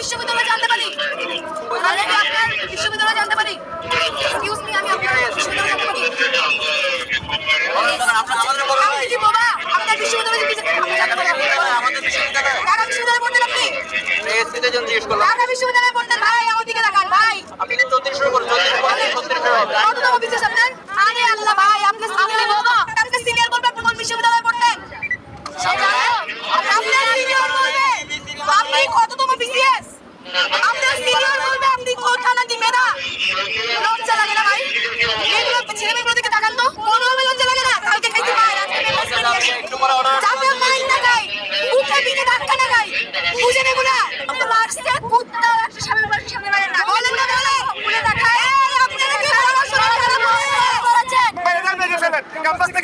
বিশ্ববিদ্যালয় জানতে পারি? আমি কি আপনার বিশ্ববিদ্যালয় জানতে পারি? এক্সকিউজ মি, আমি আপনার বিশ্ববিদ্যালয় জানতে পারি? আপনি কি বাবা? আপনার বিশ্ববিদ্যালয় কি জানতে পারি? আমাদের বিশ্ববিদ্যালয় ঢাকা বিশ্ববিদ্যালয়ে পড়তেন আপনি? এসসিতে জন জিজ্ঞেস করলাম। ঢাকা বিশ্ববিদ্যালয়ে পড়তেন ভাই, আমার দিকে তাকান ভাই। আপনি 34 করে 34 কততম বিশেষ আপনার? আরে আল্লাহ ভাই, আপনি সামনে বাবা। আপনি সিনিয়র বলবে আপনি কোন বিশ্ববিদ্যালয়ে পড়তেন? সে জানে? আপনার সিনিয়র বলবে আপনি কততম বিসিএস? আপনার সিনিয়র বলবে আপনি কোন থানা কি মেধা? লজ্জা লাগে না ভাই? এগুলো ছেলেমেয়েগুলোর দিকে তাকান তো, কোনোভাবে লজ্জা লাগে না? কালকে খাইতে পায়, আজকে মেসমেন্ট নিয়ে একটু পরে অর্ডার যাতে মাইন না খাই, উঠে পিঠে ধাক্কা না খাই, বুঝেন এগুলা? আপনি মারছে কুত্তা একটা সামনে বাড়ির সামনে বাইরে না বলেন না বলে বলে দেখায়। আপনারা কি পড়াশোনা খারাপ করেছেন? Vai, vai, vai, vai, vai, vai, vai, vai, vai, vai, vai,